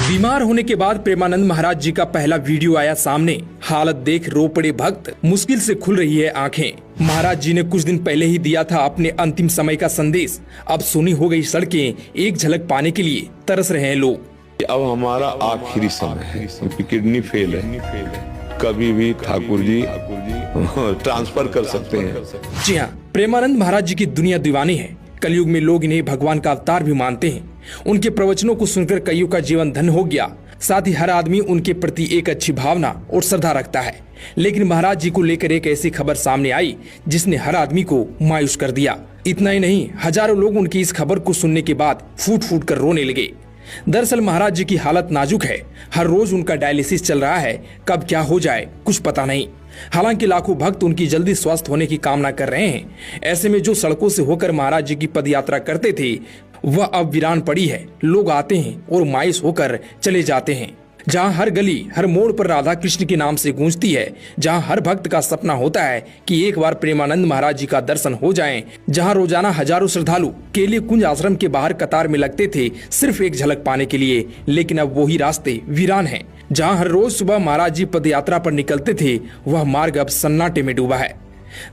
बीमार होने के बाद प्रेमानंद महाराज जी का पहला वीडियो आया सामने। हालत देख रो पड़े भक्त, मुश्किल से खुल रही है आंखें। महाराज जी ने कुछ दिन पहले ही दिया था अपने अंतिम समय का संदेश। अब सुनी हो गई सड़कें, एक झलक पाने के लिए तरस रहे हैं लोग। अब हमारा आखिरी समय है क्योंकि किडनी फेल है। कभी भी ठाकुर जी ट्रांसफर कर सकते हैं। जी हाँ, प्रेमानंद महाराज जी की दुनिया दीवानी है। कलयुग में लोग इन्हें भगवान का अवतार भी मानते हैं। उनके प्रवचनों को सुनकर कईयों का जीवन धन्य हो गया। साथ ही हर आदमी उनके प्रति एक अच्छी भावना और श्रद्धा रखता है। लेकिन महाराज जी को लेकर एक ऐसी खबर सामने आई जिसने हर आदमी को मायूस कर दिया। इतना ही नहीं, हजारों लोग उनकी इस खबर को सुनने के बाद फूट फूट कर रोने लगे। दरअसल महाराज जी की हालत नाजुक है। हर रोज उनका डायलिसिस चल रहा है। कब क्या हो जाए कुछ पता नहीं। हालांकि लाखों भक्त उनकी जल्दी स्वस्थ होने की कामना कर रहे हैं। ऐसे में जो सड़कों से होकर महाराज जी की पद यात्रा करते थे वह अब वीरान पड़ी है। लोग आते हैं और मायूस होकर चले जाते हैं। जहां हर गली हर मोड़ पर राधा कृष्ण के नाम से गूंजती है, जहां हर भक्त का सपना होता है कि एक बार प्रेमानंद महाराज जी का दर्शन हो जाए, जहां रोजाना हजारों श्रद्धालु केली कुंज आश्रम के बाहर कतार में लगते थे सिर्फ एक झलक पाने के लिए, लेकिन अब वही रास्ते वीरान हैं। जहां हर रोज सुबह महाराज जी पद यात्रा पर निकलते थे वह मार्ग अब सन्नाटे में डूबा है।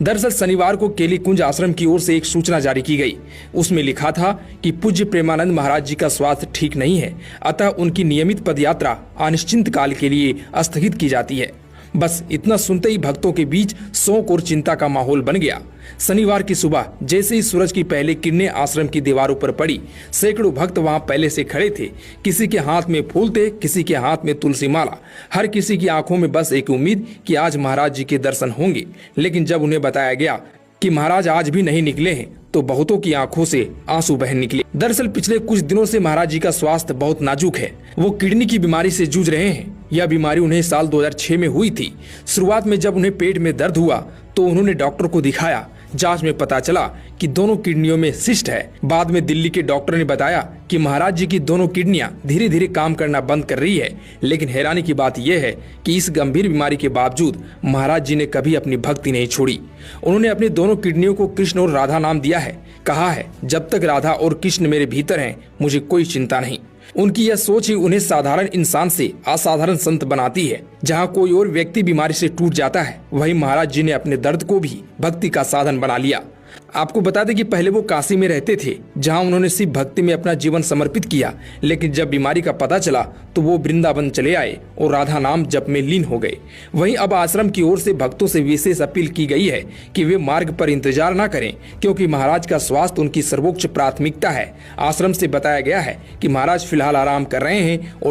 दरअसल शनिवार को केली कुंज आश्रम की ओर से एक सूचना जारी की गई। उसमें लिखा था कि पूज्य प्रेमानंद महाराज जी का स्वास्थ्य ठीक नहीं है, अतः उनकी नियमित पदयात्रा अनिश्चित काल के लिए स्थगित की जाती है। बस इतना सुनते ही भक्तों के बीच शोक और चिंता का माहौल बन गया। शनिवार की सुबह जैसे ही सूरज की पहली किरणें आश्रम की दीवारों पर पड़ी, सैकड़ों भक्त वहां पहले से खड़े थे। किसी के हाथ में फूल थे, किसी के हाथ में तुलसी माला। हर किसी की आंखों में बस एक उम्मीद कि आज महाराज जी के दर्शन होंगे। लेकिन जब उन्हें बताया गया कि महाराज आज भी नहीं निकले हैं तो बहुतों की आंखों से आंसू बह निकले। दरअसल पिछले कुछ दिनों से महाराज जी का स्वास्थ्य बहुत नाजुक है। वो किडनी की बीमारी से जूझ रहे हैं। यह बीमारी उन्हें साल 2006 में हुई थी। शुरुआत में जब उन्हें पेट में दर्द हुआ तो उन्होंने डॉक्टर को दिखाया। जांच में पता चला कि दोनों किडनियों में सिस्ट है। बाद में दिल्ली के डॉक्टर ने बताया कि महाराज जी की दोनों किडनियां धीरे धीरे काम करना बंद कर रही है। लेकिन हैरानी की बात यह है कि इस गंभीर बीमारी के बावजूद महाराज जी ने कभी अपनी भक्ति नहीं छोड़ी। उन्होंने अपनी दोनों किडनियों को कृष्ण और राधा नाम दिया है। कहा है, जब तक राधा और कृष्ण मेरे भीतर हैं मुझे कोई चिंता नहीं। उनकी यह सोच ही उन्हें साधारण इंसान से असाधारण संत बनाती है। जहां कोई और व्यक्ति बीमारी से टूट जाता है, वहीं महाराज जी ने अपने दर्द को भी भक्ति का साधन बना लिया। आपको बता दें कि पहले वो काशी में रहते थे, जहां उन्होंने सिर्फ भक्ति में अपना जीवन समर्पित किया। लेकिन जब बीमारी का पता चला तो वो वृंदावन चले आए और राधा नाम जप में लीन हो गए। वहीं अब आश्रम की ओर से भक्तों से विशेष अपील की गई है कि वे मार्ग पर इंतजार न करें, क्योंकि महाराज का स्वास्थ्य उनकी सर्वोच्च प्राथमिकता है। आश्रम से बताया गया है कि महाराज फिलहाल आराम कर रहे हैं और